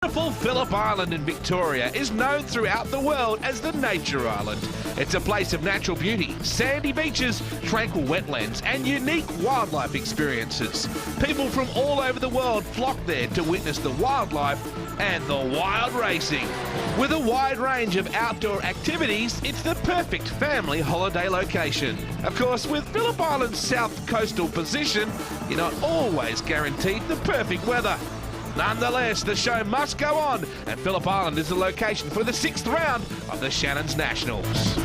Beautiful Phillip Island in Victoria is known throughout the world as the Nature Island. It's a place of natural beauty, sandy beaches, tranquil wetlands and unique wildlife experiences. People from all over the world flock there to witness the wildlife and the wild racing. With a wide range of outdoor activities, it's the perfect family holiday location. Of course, with Phillip Island's south coastal position, you're not always guaranteed the perfect weather. Nonetheless, the show must go on, and Phillip Island is the location for the 6th round of the Shannons Nationals.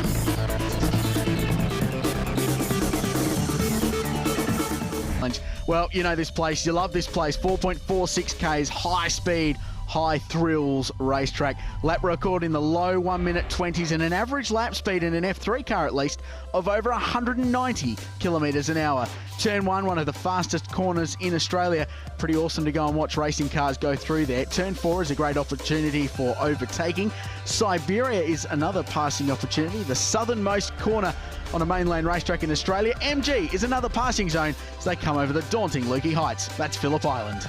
Well, you know this place, you love this place, 4.46 Ks, high speed, high thrills racetrack. Lap record in the low 1 minute 20s and an average lap speed in an F3 car at least of over 190 kilometres an hour. Turn 1, one of the fastest corners in Australia. Pretty awesome to go and watch racing cars go through there. Turn 4 is a great opportunity for overtaking. Siberia is another passing opportunity, the southernmost corner on a mainland racetrack in Australia. MG is another passing zone as they come over the daunting Lukey Heights. That's Phillip Island.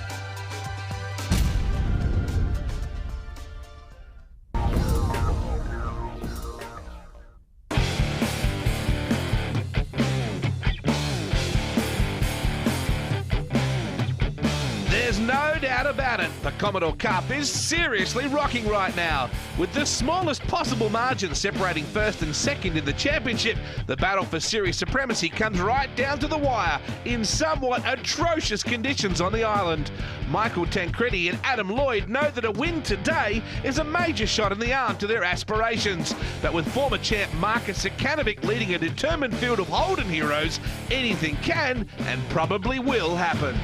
There's no doubt about it, the Commodore Cup is seriously rocking right now. With the smallest possible margin separating first and second in the championship, the battle for series supremacy comes right down to the wire in somewhat atrocious conditions on the island. Michael Tancredi and Adam Lloyd know that a win today is a major shot in the arm to their aspirations. But with former champ Marcus Sakanovic leading a determined field of Holden heroes, anything can and probably will happen.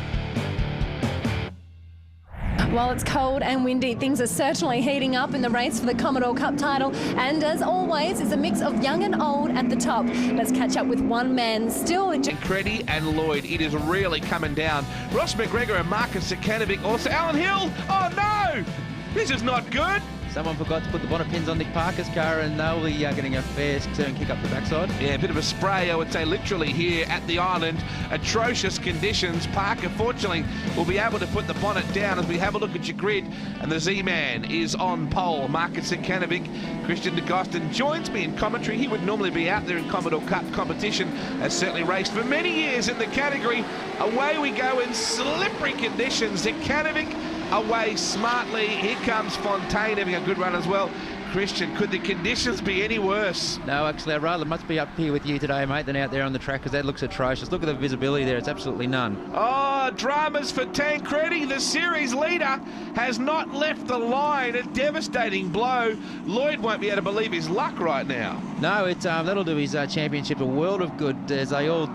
While it's cold and windy, things are certainly heating up in the race for the Commodore Cup title. And as always, it's a mix of young and old at the top. Let's catch up with one man still in... Tancredi and Lloyd, it is really coming down. Ross McGregor and Marcus Sakanovic also. Alan Hill, oh no! This is not good. Someone forgot to put the bonnet pins on Nick Parker's car and they'll be getting a fair turn kick up the backside. Yeah, a bit of a spray, I would say, literally here at the island. Atrocious conditions. Parker, fortunately, will be able to put the bonnet down as we have a look at your grid. And the Z-Man is on pole. Marcus Sakanovic, Christian de Gosten joins me in commentary. He would normally be out there in Commodore Cup competition. Has certainly raced for many years in the category. Away we go in slippery conditions. Sakanovic away smartly. Here comes Fontaine having a good run as well. Christian, could the conditions be any worse? No, actually, I'd rather much be up here with you today, mate, than out there on the track, because that looks atrocious. Look at the visibility there. It's absolutely none. Oh, dramas for Tancredi. The series leader has not left the line. A devastating blow. Lloyd won't be able to believe his luck right now. No, that'll do his championship a world of good as they all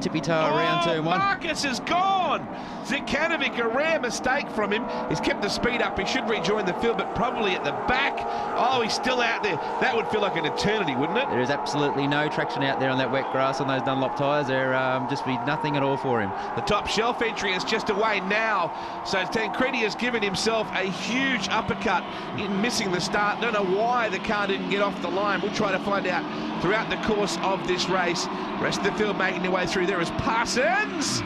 tippy-toe around turn 1. Marcus is gone. Sakanovic, a rare mistake from him. He's kept the speed up. He should rejoin the field, but probably at the back. Oh, he's still out there. That would feel like an eternity, wouldn't it? There is absolutely no traction out there on that wet grass on those Dunlop tyres. There just be nothing at all for him. The top shelf entry is just away now. So Tancredi has given himself a huge uppercut in missing the start. Don't know why the car didn't get off the line. We'll try to find out throughout the course of this race. Rest of the field making their way through. There is Parsons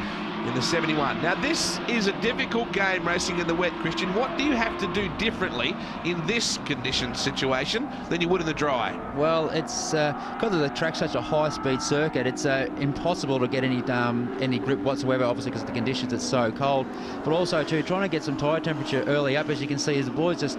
in the 71. Now, this is a difficult game racing in the wet, Christian. What do you have to do differently in this condition situation than you would in the dry? Well, it's because of the track's such a high-speed circuit, it's impossible to get any grip whatsoever, obviously because of the conditions, it's so cold. But also, too, trying to get some tyre temperature early up, as you can see, as the boys just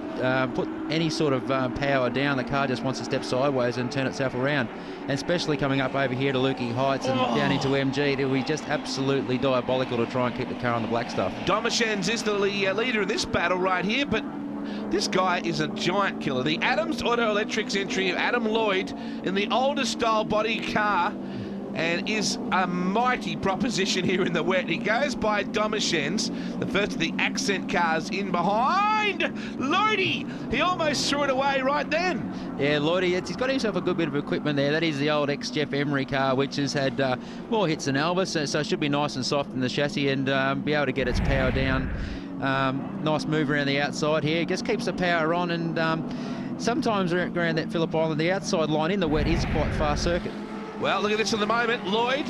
put any sort of power down, the car just wants to step sideways and turn itself around. And especially coming up over here to Lukey Heights and down into MG, it'll be just absolutely diabolical to try and keep the car on the black stuff. Domashans is the leader in this battle right here, but this guy is a giant killer. The Adams Auto Electrics entry of Adam Lloyd in the older style body car and is a mighty proposition here in the wet. He goes by Domashans, the first of the accent cars in behind. Lloydie, he almost threw it away right then. Yeah, Lloydie, he's got himself a good bit of equipment there. That is the old ex-Jeff Emery car, which has had more hits than Elvis, so it should be nice and soft in the chassis and be able to get its power down. Nice move around the outside here. Just keeps the power on, and sometimes around that Phillip Island, the outside line in the wet is quite fast circuit. Well, look at this in the moment. Lloyd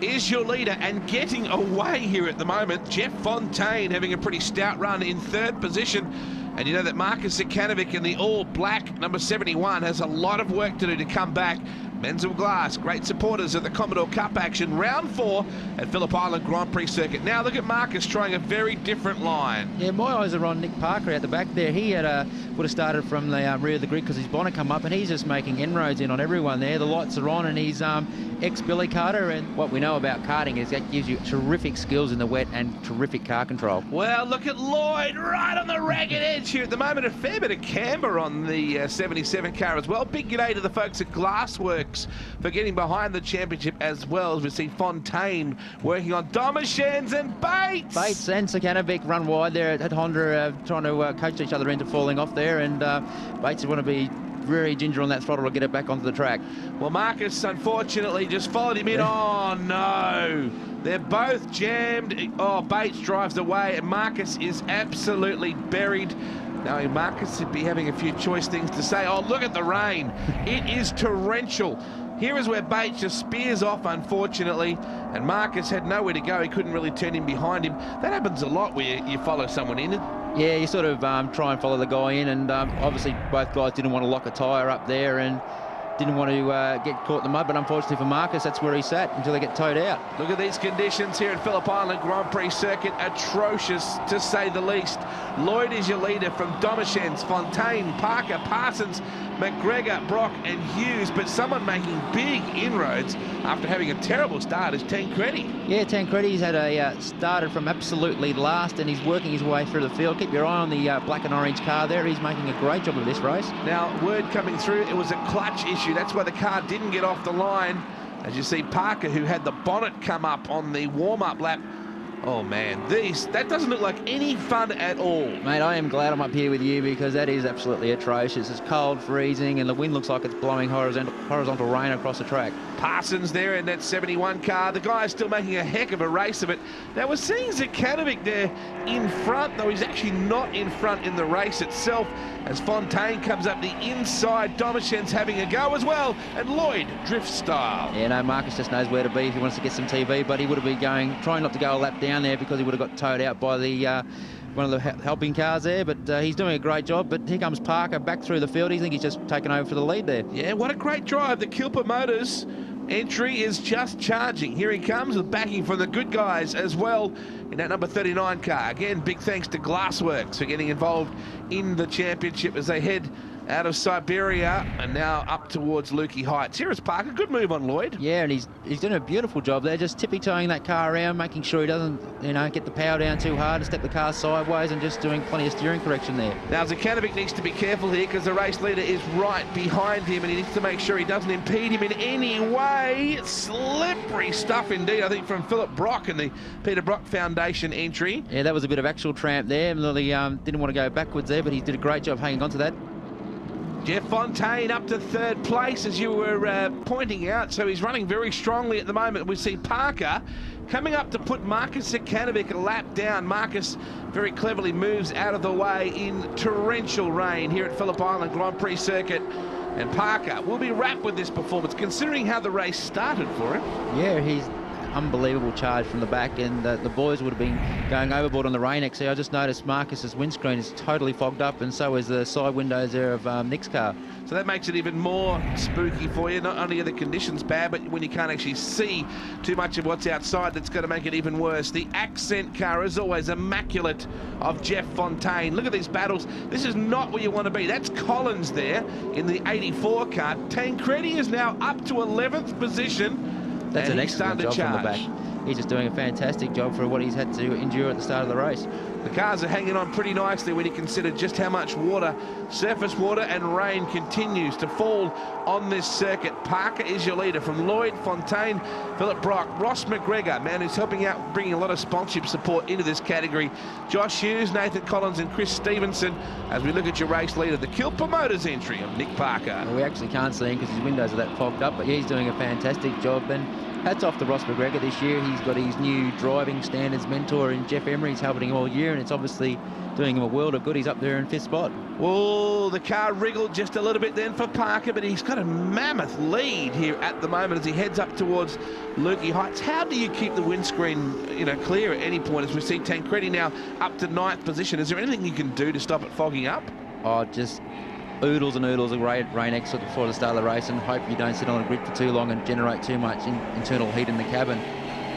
is your leader and getting away here at the moment. Jeff Fontaine having a pretty stout run in third position. And you know that Marcus Zekanovic in the all-black number 71 has a lot of work to do to come back. Menzel Glass, great supporters of the Commodore Cup action, round 4 at Phillip Island Grand Prix circuit. Now look at Marcus trying a very different line. Yeah, my eyes are on Nick Parker at the back there. He would have started from the rear of the grid because his bonnet come up, and he's just making inroads in on everyone there. The lights are on, and he's ex-Billy Carter, and what we know about karting is that gives you terrific skills in the wet and terrific car control. Well, look at Lloyd right on the ragged edge here at the moment. A fair bit of camber on the 77 car as well. Big g'day to the folks at Glassworks for getting behind the championship, as well as we see Fontaine working on Domashans and Bates. Bates and Zekanovic run wide there at Honda, trying to coach each other into falling off there, and Bates want to be very ginger on that throttle to get it back onto the track. Well, Marcus unfortunately just followed him in. Oh no, they're both jammed. Oh, Bates drives away and Marcus is absolutely buried. Now Marcus would be having a few choice things to say. Oh, look at the rain. It is torrential. Here is where Bates just spears off, unfortunately, and Marcus had nowhere to go. He couldn't really turn in behind him. That happens a lot where you follow someone in. Yeah, you sort of try and follow the guy in, and obviously both guys didn't want to lock a tyre up there and didn't want to get caught in the mud, but unfortunately for Marcus, that's where he sat until they get towed out. Look at these conditions here at Phillip Island Grand Prix circuit. Atrocious, to say the least. Lloyd is your leader from Domashans, Fontaine, Parker, Parsons, McGregor, Brock and Hughes, but someone making big inroads after having a terrible start is Tancredi. Yeah, Tancredi's had started from absolutely last, and he's working his way through the field. Keep your eye on the black and orange car there. He's making a great job of this race. Now, word coming through, it was a clutch issue. That's why the car didn't get off the line. As you see, Parker, who had the bonnet come up on the warm-up lap. Oh man, that doesn't look like any fun at all. Mate, I am glad I'm up here with you because that is absolutely atrocious. It's cold, freezing, and the wind looks like it's blowing horizontal rain across the track. Parsons there in that 71 car. The guy is still making a heck of a race of it. Now we're seeing Zekanovic there in front, though he's actually not in front in the race itself, as Fontaine comes up the inside. Domashen's having a go as well, and Lloyd drift style. Yeah, no, Marcus just knows where to be if he wants to get some TV, but he would have been trying not to go a lap down there because he would have got towed out by the one of the helping cars there, but he's doing a great job. But here comes Parker back through the field. I think he's just taken over for the lead there. Yeah, what a great drive. The Kilper Motors entry is just charging. Here he comes with backing from the good guys as well in that number 39 car. Again, big thanks to Glassworks for getting involved in the championship as they head out of Siberia and now up towards Lukey Heights. Here is Parker. Good move on Lloyd. Yeah, and he's doing a beautiful job there, just tippy-toeing that car around, making sure he doesn't, get the power down too hard and step the car sideways, and just doing plenty of steering correction there. Now Zekanovic needs to be careful here because the race leader is right behind him, and he needs to make sure he doesn't impede him in any way. Slippery stuff indeed, I think, from Philip Brock and the Peter Brock Foundation entry. Yeah, that was a bit of actual tramp there. Really didn't want to go backwards there, but he did a great job hanging on to that. Jeff Fontaine up to third place, as you were pointing out, so he's running very strongly at the moment. We see Parker coming up to put Marcus Zekanovic a lap down. Marcus very cleverly moves out of the way in torrential rain here at Phillip Island Grand Prix circuit. And Parker will be wrapped with this performance, considering how the race started for him. Yeah, he's unbelievable charge from the back, and the boys would have been going overboard on the rain XC. I just noticed Marcus's windscreen is totally fogged up, and so is the side windows there of Nick's car. So that makes it even more spooky for you. Not only are the conditions bad, but when you can't actually see too much of what's outside, that's going to make it even worse. The accent car, as always, immaculate of Jeff Fontaine. Look at these battles. This is not where you want to be. That's Collins there in the 84 car. Tancredi is now up to 11th position. That's an excellent job from the back. He's just doing a fantastic job for what he's had to endure at the start of the race. The cars are hanging on pretty nicely when you consider just how much water, surface water and rain continues to fall on this circuit. Parker is your leader from Lloyd, Fontaine, Philip Brock, Ross McGregor, man who's helping out, bringing a lot of sponsorship support into this category. Josh Hughes, Nathan Collins and Chris Stevenson as we look at your race leader, the Kilper Motors entry of Nick Parker. Well, we actually can't see him because his windows are that fogged up, but yeah, he's doing a fantastic job. And hats off to Ross McGregor this year. He's got his new driving standards mentor in Jeff Emery. He's helping him all year. there, and it's obviously doing him a world of good. He's up there in 5th spot. Oh, the car wriggled just a little bit then for Parker, but he's got a mammoth lead here at the moment as he heads up towards Lukey Heights. How do you keep the windscreen, clear at any point as we see Tancredi now up to 9th position? Is there anything you can do to stop it fogging up? Oh, just oodles and oodles of rain exit before the start of the race, and hope you don't sit on the grid for too long and generate too much internal heat in the cabin.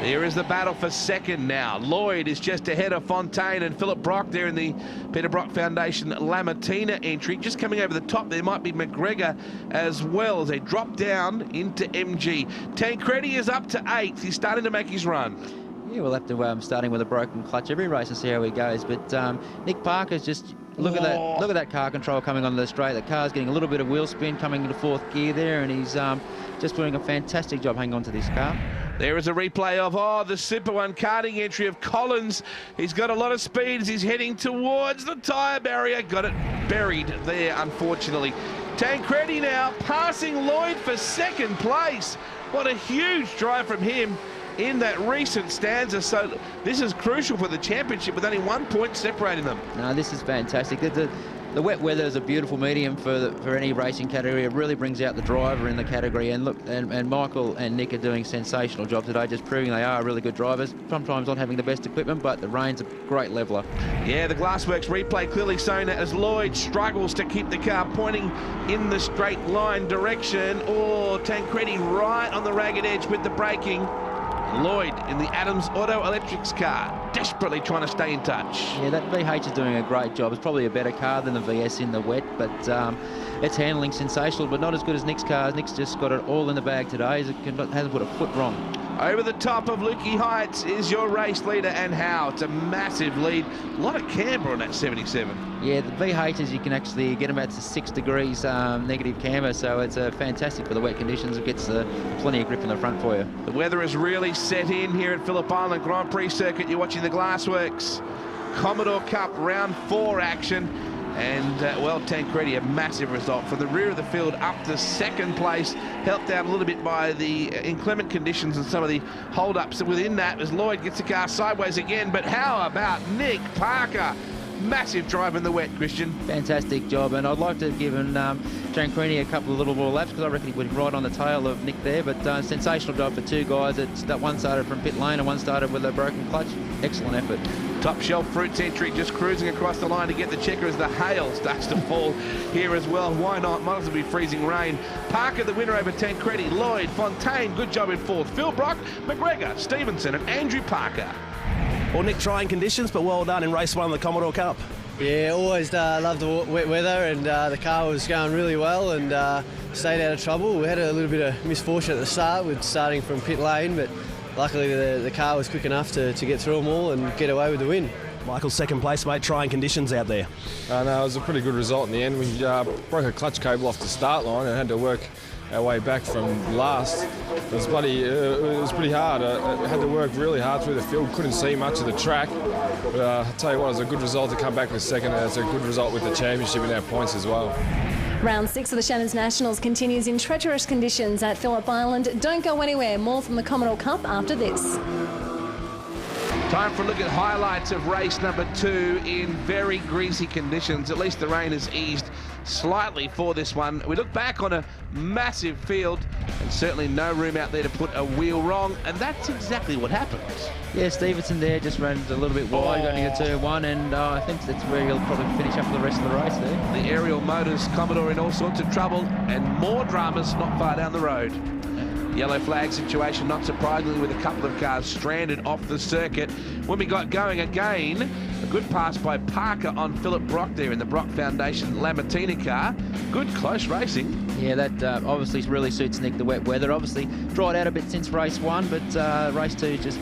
There is the battle for second now. Lloyd is just ahead of Fontaine and Phillip Brock there in the Peter Brock Foundation Lamatina entry. Just coming over the top there might be McGregor as well as they drop down into MG. Tancredi is up to 8th. He's starting to make his run. Yeah, we'll have to starting with a broken clutch every race and see how he goes. But Nick Parker's just look at that car control coming onto the straight. The car's getting a little bit of wheel spin coming into 4th gear there, and he's just doing a fantastic job hanging on to this car. There is a replay of the Super 1 karting entry of Collins. He's got a lot of speed as he's heading towards the tyre barrier. Got it buried there, unfortunately. Tancredi now passing Lloyd for 2nd place. What a huge drive from him in that recent stanza. So this is crucial for the championship with only 1 point separating them. No, this is fantastic. The wet weather is a beautiful medium for any racing category. It really brings out the driver in the category. And look, and Michael and Nick are doing a sensational job today, just proving they are really good drivers. Sometimes not having the best equipment, but the rain's a great leveller. Yeah, the Glassworks replay clearly showing that as Lloyd struggles to keep the car pointing in the straight line direction. Oh, Tancredi right on the ragged edge with the braking. Lloyd in the Adams Auto Electrics car, desperately trying to stay in touch. Yeah, that VH is doing a great job. It's probably a better car than the VS in the wet, but its handling sensational, but not as good as Nick's car. Nick's just got it all in the bag today. He hasn't put a foot wrong. Over the top of Lukey Heights is your race leader, and how it's a massive lead. A lot of camber on that 77. Yeah, the VHs, you can actually get them out to 6 degrees negative camber, so it's fantastic for the wet conditions. It gets plenty of grip in the front for you. The weather is really set in here at Phillip Island Grand Prix Circuit. You're watching the Glassworks Commodore Cup round 4 action. And, well, Tancredi, a massive result from the rear of the field up to 2nd place, helped out a little bit by the inclement conditions and some of the hold-ups within that as Lloyd gets the car sideways again. But how about Nick Parker? Massive drive in the wet, Christian. Fantastic job, and I'd like to have given Tancredi a couple of little more laps because I reckon he would right on the tail of Nick there, but sensational job for 2 guys. That one started from pit lane and one started with a broken clutch. Excellent effort. Top shelf fruits entry just cruising across the line to get the checker as the hail starts to fall here as well. Why not? Might as well be freezing rain. Parker the winner over Tancredi. Lloyd, Fontaine, good job in 4th. Phil Brock, McGregor, Stevenson and Andrew Parker. Well, Nick, trying conditions, but well done in race 1 of the Commodore Cup. Yeah, always loved the wet weather, and the car was going really well and stayed out of trouble. We had a little bit of misfortune at the start with starting from pit lane, but luckily the car was quick enough to get through them all and get away with the win. Michael, 2nd place, mate, trying conditions out there. No, it was a pretty good result in the end. We broke a clutch cable off the start line and had to work our way back from last. It was pretty hard. I had to work really hard through the field. Couldn't see much of the track. But I'll tell you what, it was a good result to come back with 2nd. It's a good result with the championship in our points as well. Round 6 of the Shannon's Nationals continues in treacherous conditions at Phillip Island. Don't go anywhere. More from the Commodore Cup after this. Time for a look at highlights of race number 2 in very greasy conditions. At least the rain has eased slightly for this one. We look back on a massive field and certainly no room out there to put a wheel wrong, and that's exactly what happened. Yeah, Stevenson there just ran a little bit wide, going into turn 1, and I think that's where he'll probably finish up for the rest of the race there. The Aerial Motors Commodore in all sorts of trouble, and more dramas not far down the road. Yellow flag situation, not surprisingly, with a couple of cars stranded off the circuit. When we got going again, a good pass by Parker on Phillip Brock there in the Brock Foundation Lamatina car. Good close racing. Yeah, that obviously really suits Nick, the wet weather. Obviously dried out a bit since race 1, but race 2 just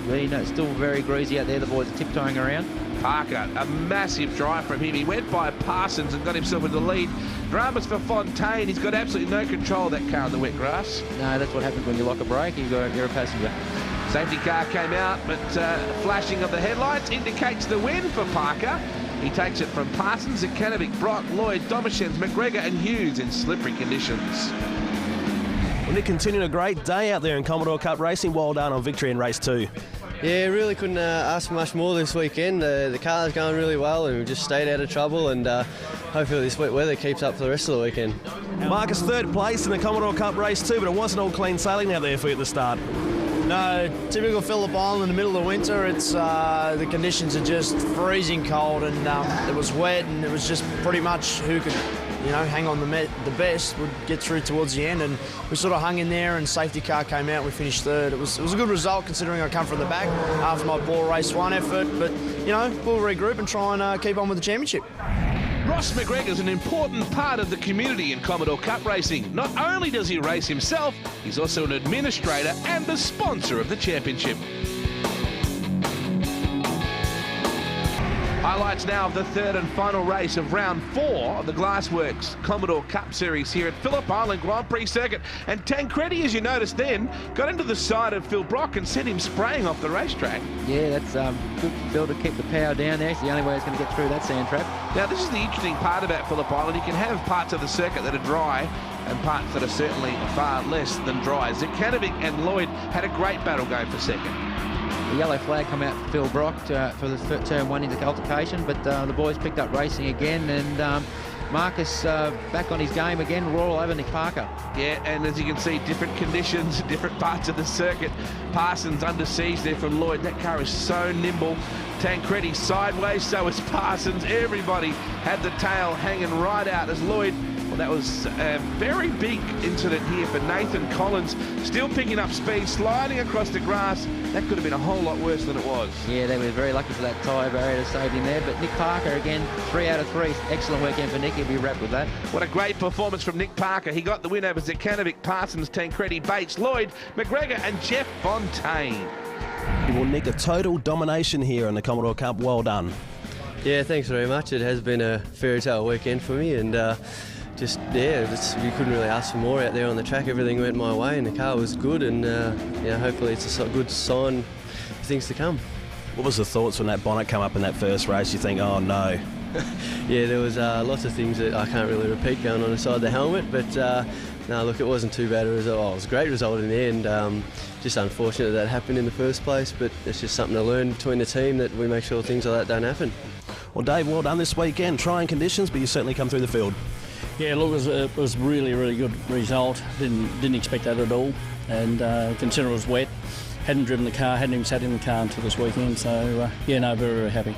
still very greasy out there. The boys are tiptoeing around. Parker, a massive drive from him. He went by Parsons and got himself into the lead. Dramas for Fontaine. He's got absolutely no control of that car in the wet grass. No, that's what happens when you lock a brake. You're a passenger. Safety car came out, but flashing of the headlights indicates the win for Parker. He takes it from Parsons, Zekanovic, Brock, Lloyd, Domashens, McGregor and Hughes in slippery conditions. Well, Nick, continuing a great day out there in Commodore Cup racing. Well done on victory in race 2. Yeah, really couldn't ask for much more this weekend. The car's going really well and we just stayed out of trouble, and hopefully this wet weather keeps up for the rest of the weekend. Marcus, third place in the Commodore Cup race too, but it wasn't all clean sailing out there for you at the start. No, typical Phillip Island in the middle of winter. It's the conditions are just freezing cold, and it was wet, and it was just pretty much who could, hang on the best would get through towards the end, and we sort of hung in there, and safety car came out. We finished third. It was a good result considering I come from the back after my poor race one effort, but we'll regroup and try and keep on with the championship. Ross McGregor's an important part of the community in Commodore Cup racing. Not only does he race himself, he's also an administrator and the sponsor of the championship. Highlights now of the third and final race of round 4 of the Glassworks Commodore Cup Series here at Phillip Island Grand Prix Circuit. And Tancredi, as you noticed then, got into the side of Phil Brock and sent him spraying off the racetrack. Yeah, that's good for Phil to keep the power down there. It's the only way he's going to get through that sand trap. Now, this is the interesting part about Phillip Island. You can have parts of the circuit that are dry and parts that are certainly far less than dry. Zekanovic and Lloyd had a great battle going for second. The yellow flag come out for Phil Brock for the turn 1 into altercation, but the boys picked up racing again, and Marcus back on his game again, royal over Nick Parker. Yeah, and as you can see, different conditions, different parts of the circuit. Parsons under siege there from Lloyd. That car is so nimble. Tancredi sideways, so is Parsons. Everybody had the tail hanging right out as Lloyd. Well, that was a very big incident here for Nathan Collins. Still picking up speed, sliding across the grass. That could have been a whole lot worse than it was. Yeah, they were very lucky for that tyre barrier to save him there. But Nick Parker, again, 3 out of 3. Excellent weekend for Nick. He'll be wrapped with that. What a great performance from Nick Parker. He got the win over Zekanovic, Parsons, Tancredi, Bates, Lloyd, McGregor and Jeff Fontaine. Well, Nick, a total domination here in the Commodore Cup. Well done. Yeah, thanks very much. It has been a fairy tale weekend for me, and we couldn't really ask for more out there on the track. Everything went my way and the car was good, and hopefully it's a good sign for things to come. What was the thoughts when that bonnet come up in that first race? You think, oh no. Yeah, there was lots of things that I can't really repeat going on inside the helmet, but no, look, it wasn't too bad a result. Oh, it was a great result in the end. Just unfortunate that happened in the first place, but it's just something to learn between the team, that we make sure things like that don't happen. Well, Dave, well done this weekend. Trying conditions, but you certainly come through the field. Yeah, look, it was really, really good result. Didn't expect that at all, and considering it was wet, hadn't driven the car, hadn't even sat in the car until this weekend. So very, very happy.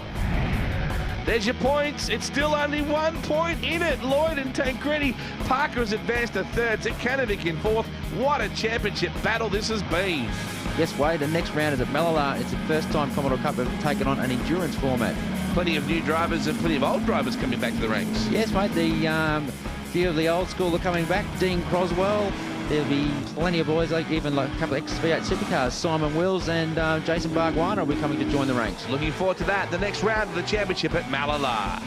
There's your points. It's still only 1 point in it. Lloyd and Tancredi. Parker has advanced to third. Zekanovic in fourth. What a championship battle this has been. Yes, Wade, the next round is at Malala. It's the first time Commodore Cup have taken on an endurance format. Plenty of new drivers and plenty of old drivers coming back to the ranks. Yes, mate, the few of the old school are coming back. Dean Croswell. There'll be plenty of boys, like a couple of XV8 supercars. Simon Wills and Jason Barguana will be coming to join the ranks. Looking forward to that. The next round of the championship at Malala.